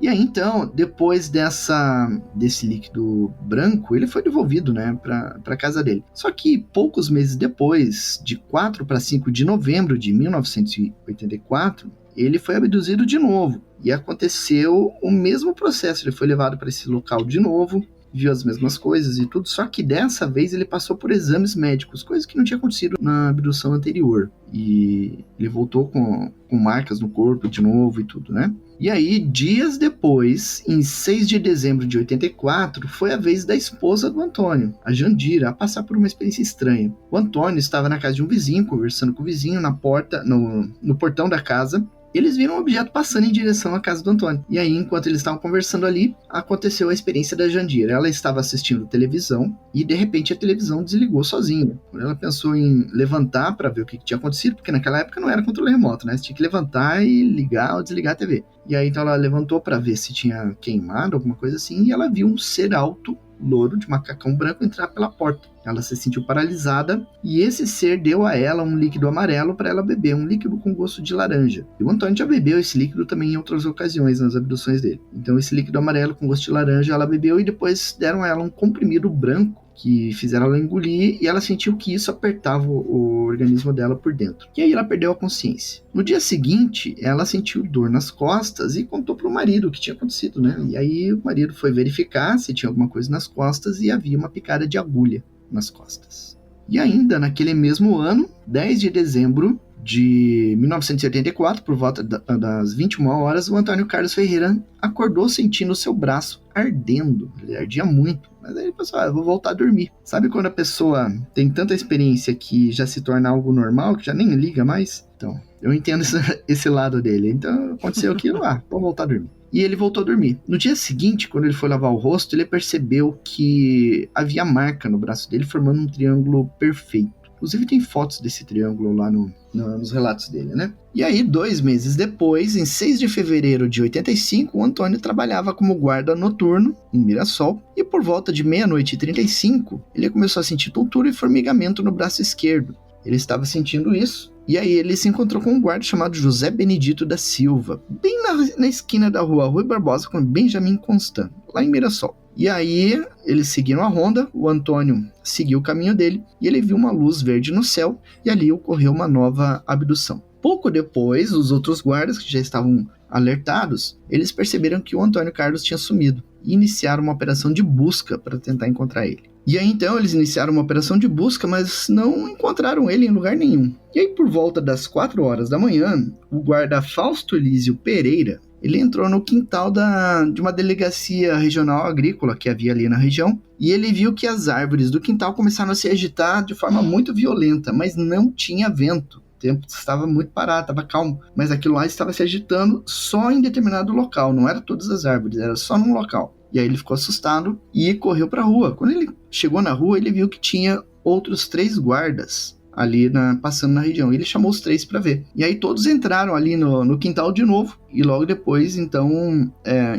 E aí, então, depois desse líquido branco, ele foi devolvido, né, para casa dele. Só que poucos meses depois, de 4 para 5 de novembro de 1984, ele foi abduzido de novo. E aconteceu o mesmo processo. Ele foi levado para esse local de novo, viu as mesmas coisas e tudo, só que dessa vez ele passou por exames médicos, coisa que não tinha acontecido na abdução anterior. E ele voltou com marcas no corpo de novo e tudo, né? E aí, dias depois, em 6 de dezembro de 84, foi a vez da esposa do Antônio, a Jandira, a passar por uma experiência estranha. O Antônio estava na casa de um vizinho, conversando com o vizinho na porta, no portão da casa. Eles viram um objeto passando em direção à casa do Antônio. E aí, enquanto eles estavam conversando ali, aconteceu a experiência da Jandira. Ela estava assistindo televisão e, de repente, a televisão desligou sozinha. Ela pensou em levantar para ver o que tinha acontecido, porque naquela época não era controle remoto, né? Você tinha que levantar e ligar ou desligar a TV. E aí, então, ela levantou para ver se tinha queimado, alguma coisa assim, e ela viu um ser alto, louro, de macacão branco, entrar pela porta. Ela se sentiu paralisada e esse ser deu a ela um líquido amarelo para ela beber, um líquido com gosto de laranja. E o Antônio já bebeu esse líquido também em outras ocasiões nas abduções dele. Então esse líquido amarelo com gosto de laranja ela bebeu e depois deram a ela um comprimido branco que fizeram ela engolir e ela sentiu que isso apertava o organismo dela por dentro. E aí ela perdeu a consciência. No dia seguinte, ela sentiu dor nas costas e contou para o marido o que tinha acontecido, né? E aí o marido foi verificar se tinha alguma coisa nas costas e havia uma picada de agulha nas costas. E ainda naquele mesmo ano, 10 de dezembro de 1984, por volta das 21 horas, o Antônio Carlos Ferreira acordou sentindo o seu braço ardendo. Ele ardia muito, mas aí ele pensou, eu vou voltar a dormir. Sabe quando a pessoa tem tanta experiência que já se torna algo normal, que já nem liga mais? Então, eu entendo esse lado dele. Então, aconteceu aquilo, vou voltar a dormir. E ele voltou a dormir. No dia seguinte, quando ele foi lavar o rosto, ele percebeu que havia marca no braço dele, formando um triângulo perfeito. Inclusive tem fotos desse triângulo lá nos relatos dele, né? E aí, 2 meses depois, em 6 de fevereiro de 85, o Antônio trabalhava como guarda noturno em Mirassol, e por volta de 00:35, ele começou a sentir tontura e formigamento no braço esquerdo. Ele estava sentindo isso, e aí ele se encontrou com um guarda chamado José Benedito da Silva, bem na esquina da rua Rui Barbosa com Benjamin Constant, lá em Mirassol. E aí, eles seguiram a ronda, o Antônio seguiu o caminho dele, e ele viu uma luz verde no céu, e ali ocorreu uma nova abdução. Pouco depois, os outros guardas, que já estavam alertados, eles perceberam que o Antônio Carlos tinha sumido, e iniciaram uma operação de busca para tentar encontrar ele. E aí, então, eles iniciaram uma operação de busca, mas não encontraram ele em lugar nenhum. E aí, por volta das 4 horas da manhã, o guarda Fausto Elísio Pereira, ele entrou no quintal de uma delegacia regional agrícola que havia ali na região, e ele viu que as árvores do quintal começaram a se agitar de forma muito violenta, mas não tinha vento. O tempo estava muito parado, estava calmo, mas aquilo lá estava se agitando só em determinado local, não era todas as árvores, era só num local. E aí ele ficou assustado e correu para a rua. Quando ele chegou na rua, ele viu que tinha outros 3 guardas ali passando na região. Ele chamou os 3 para ver. E aí todos entraram ali no quintal de novo. E logo depois, então,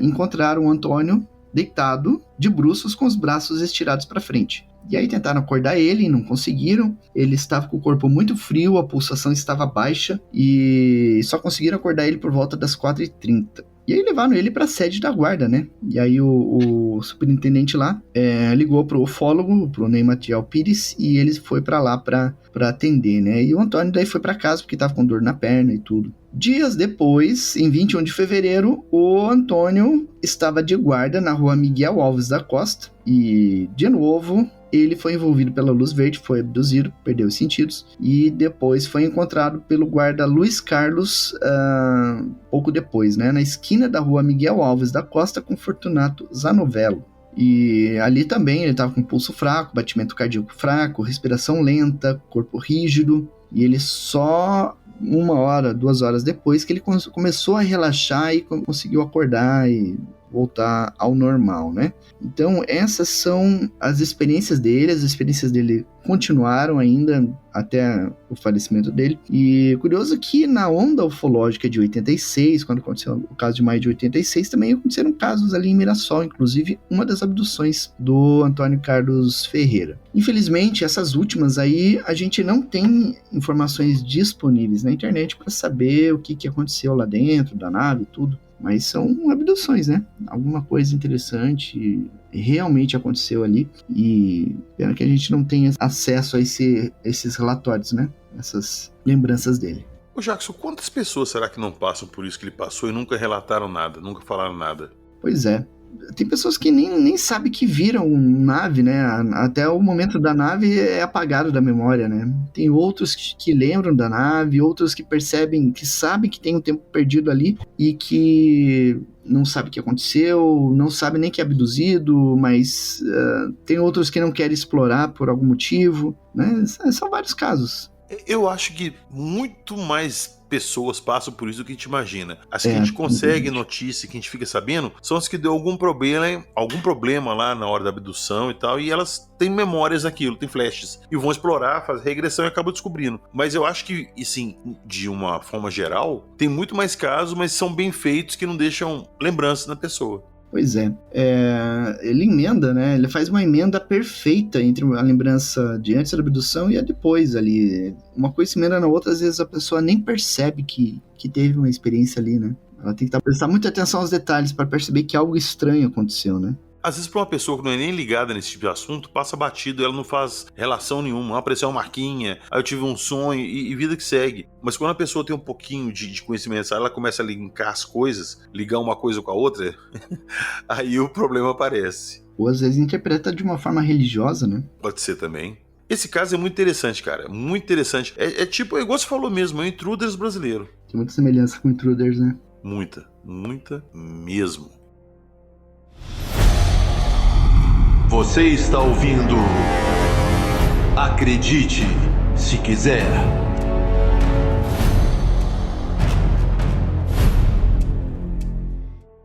encontraram o Antônio deitado de bruços com os braços estirados para frente. E aí tentaram acordar ele e não conseguiram. Ele estava com o corpo muito frio, a pulsação estava baixa e só conseguiram acordar ele por volta das 4h30. E aí levaram ele para a sede da guarda, né? E aí o superintendente lá ligou para o ufólogo, para o Ney Matiel Pires, e ele foi para lá para atender, né? E o Antônio daí foi para casa porque estava com dor na perna e tudo. Dias depois, em 21 de fevereiro, o Antônio estava de guarda na rua Miguel Alves da Costa e, de novo, ele foi envolvido pela luz verde, foi abduzido, perdeu os sentidos e depois foi encontrado pelo guarda Luiz Carlos pouco depois, né, na esquina da rua Miguel Alves da Costa com Fortunato Zanovello. E ali também ele estava com pulso fraco, batimento cardíaco fraco, respiração lenta, corpo rígido, e ele só 1 hora, 2 horas depois que ele começou a relaxar e conseguiu acordar e voltar ao normal, né? Então essas são as experiências dele. As experiências dele continuaram ainda até o falecimento dele. E curioso que na onda ufológica de 86, quando aconteceu o caso de maio de 86, também aconteceram casos ali em Mirassol, inclusive uma das abduções do Antônio Carlos Ferreira. Infelizmente, essas últimas aí, a gente não tem informações disponíveis na internet para saber o que aconteceu lá dentro da nave e tudo. Mas são abduções, né? Alguma coisa interessante realmente aconteceu ali. E pena que a gente não tem acesso a esses relatórios, né? Essas lembranças dele. Ô Jackson, quantas pessoas será que não passam por isso que ele passou e nunca relataram nada, nunca falaram nada? Pois é. Tem pessoas que nem sabem que viram nave, né? Até o momento da nave é apagado da memória, né? Tem outros que lembram da nave, outros que percebem, que sabem que tem um tempo perdido ali e que não sabe o que aconteceu, não sabe nem que é abduzido, mas tem outros que não querem explorar por algum motivo, né? São vários casos. Eu acho que muito mais pessoas passam por isso do que a gente imagina. As que a gente consegue notícia, que a gente fica sabendo, são as que deu algum problema lá na hora da abdução e tal, e elas têm memórias daquilo, têm flashes, e vão explorar, fazer regressão e acabam descobrindo. Mas eu acho que, assim, de uma forma geral, tem muito mais casos, mas são bem feitos que não deixam lembranças na pessoa. Pois é. Ele emenda, né? Ele faz uma emenda perfeita entre a lembrança de antes da abdução e a depois ali. Uma coisa se emenda na outra, às vezes a pessoa nem percebe que teve uma experiência ali, né? Ela tem que prestar muita atenção aos detalhes para perceber que algo estranho aconteceu, né? Às vezes, para uma pessoa que não é nem ligada nesse tipo de assunto, passa batido, ela não faz relação nenhuma. Apareceu uma marquinha, aí eu tive um sonho e vida que segue. Mas quando a pessoa tem um pouquinho de conhecimento, ela começa a linkar as coisas, ligar uma coisa com a outra, aí o problema aparece. Ou às vezes interpreta de uma forma religiosa, né? Pode ser também. Esse caso é muito interessante, cara. Muito interessante. É tipo, igual você falou mesmo, é o Intruders brasileiro. Tem muita semelhança com Intruders, né? Muita mesmo. Você está ouvindo Acredite Se Quiser.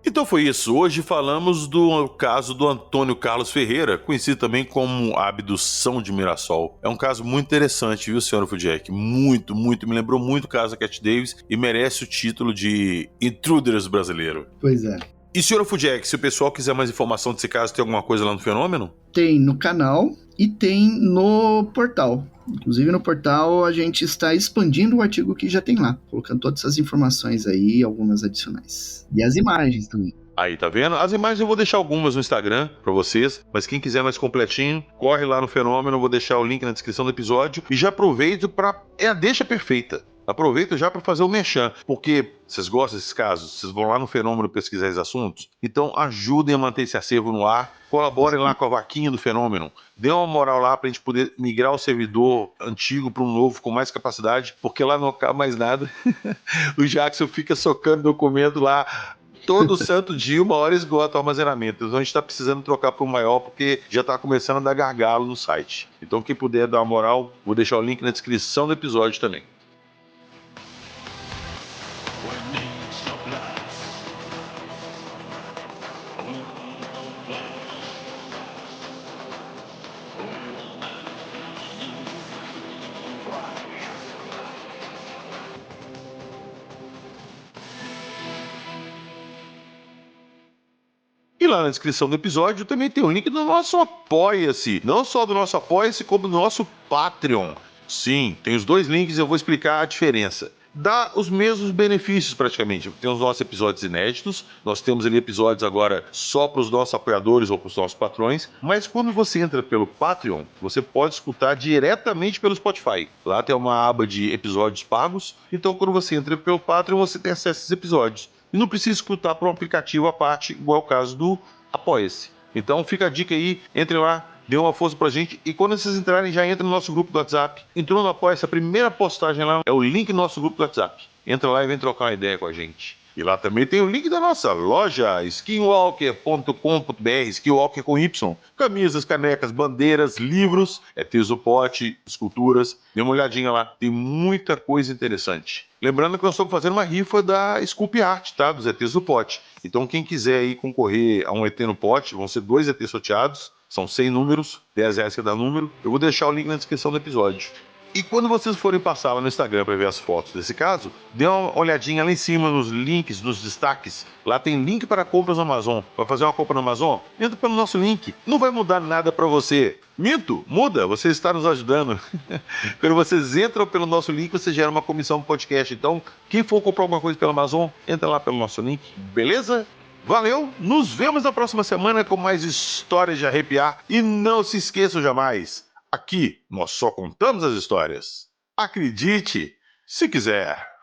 E Então foi isso. Hoje falamos do caso do Antônio Carlos Ferreira, conhecido também como a abdução de Mirassol. É um caso muito interessante, viu, senhor Fujack? Muito. Me lembrou muito o caso da Cat Davis e merece o título de Intruders brasileiro. Pois é. E, senhor Fujack, se o pessoal quiser mais informação desse caso, tem alguma coisa lá no Fenômeno? Tem no canal e tem no portal. Inclusive no portal a gente está expandindo o artigo que já tem lá, colocando todas essas informações aí e algumas adicionais. E as imagens também. Aí, tá vendo? As imagens eu vou deixar algumas no Instagram pra vocês, mas quem quiser mais completinho, corre lá no Fenômeno, eu vou deixar o link na descrição do episódio e já aproveito pra... É a deixa perfeita. Aproveito já para fazer o merchan, porque vocês gostam desses casos, vocês vão lá no Fenômeno pesquisar esses assuntos, então ajudem a manter esse acervo no ar, colaborem lá com a vaquinha do Fenômeno, dê uma moral lá pra gente poder migrar o servidor antigo para um novo com mais capacidade, porque lá não cabe mais nada. O Jackson fica socando documento lá todo santo dia, uma hora esgota o armazenamento. Então a gente está precisando trocar para o maior, porque já está começando a dar gargalo no site. Então quem puder dar uma moral, vou deixar o link na descrição do episódio também. E lá na descrição do episódio também tem o link do nosso Apoia-se. Não só do nosso Apoia-se, como do nosso Patreon. Sim, tem os dois links e eu vou explicar a diferença. Dá os mesmos benefícios praticamente. Tem os nossos episódios inéditos. Nós temos ali episódios agora só para os nossos apoiadores ou para os nossos patrões. Mas quando você entra pelo Patreon, você pode escutar diretamente pelo Spotify. Lá tem uma aba de episódios pagos. Então quando você entra pelo Patreon, você tem acesso a esses episódios. E não precisa escutar por um aplicativo à parte, igual é o caso do Apoia-se. Então fica a dica aí, entre lá, dê uma força pra gente. E quando vocês entrarem, já entra no nosso grupo do WhatsApp. Entrou no Apoia-se, a primeira postagem lá é o link do nosso grupo do WhatsApp. Entra lá e vem trocar uma ideia com a gente. E lá também tem o link da nossa loja, skinwalker.com.br, Skinwalker com Y. Camisas, canecas, bandeiras, livros, ETs do pote, esculturas. Dê uma olhadinha lá, tem muita coisa interessante. Lembrando que nós estamos fazendo uma rifa da Sculpt Art, tá? Dos ETs do pote. Então quem quiser aí concorrer a um ET no pote, vão ser 2 ETs sorteados. São 100 números, R$10 cada número. Eu vou deixar o link na descrição do episódio. E quando vocês forem passar lá no Instagram para ver as fotos desse caso, dê uma olhadinha lá em cima nos links, nos destaques. Lá tem link para compras no Amazon. Vai fazer uma compra no Amazon? Entra pelo nosso link. Não vai mudar nada para você. Minto, muda, você está nos ajudando. Quando vocês entram pelo nosso link, você gera uma comissão pro podcast. Então, quem for comprar alguma coisa pelo Amazon, entra lá pelo nosso link. Beleza? Valeu, nos vemos na próxima semana com mais histórias de arrepiar. E não se esqueçam jamais, aqui nós só contamos as histórias. Acredite, se quiser.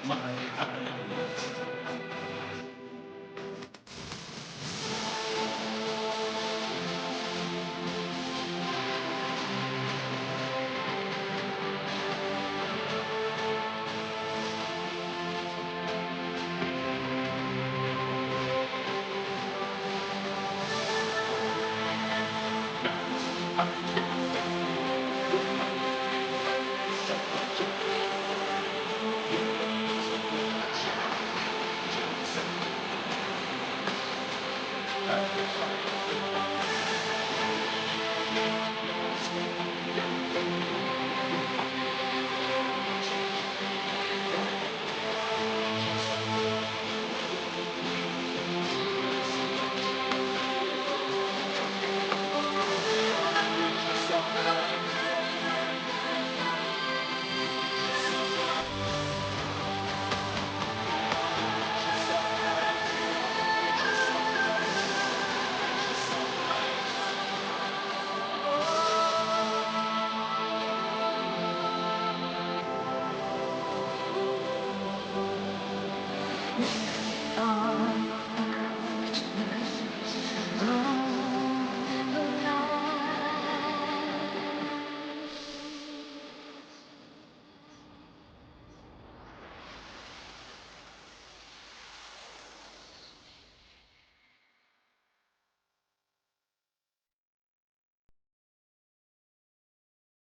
My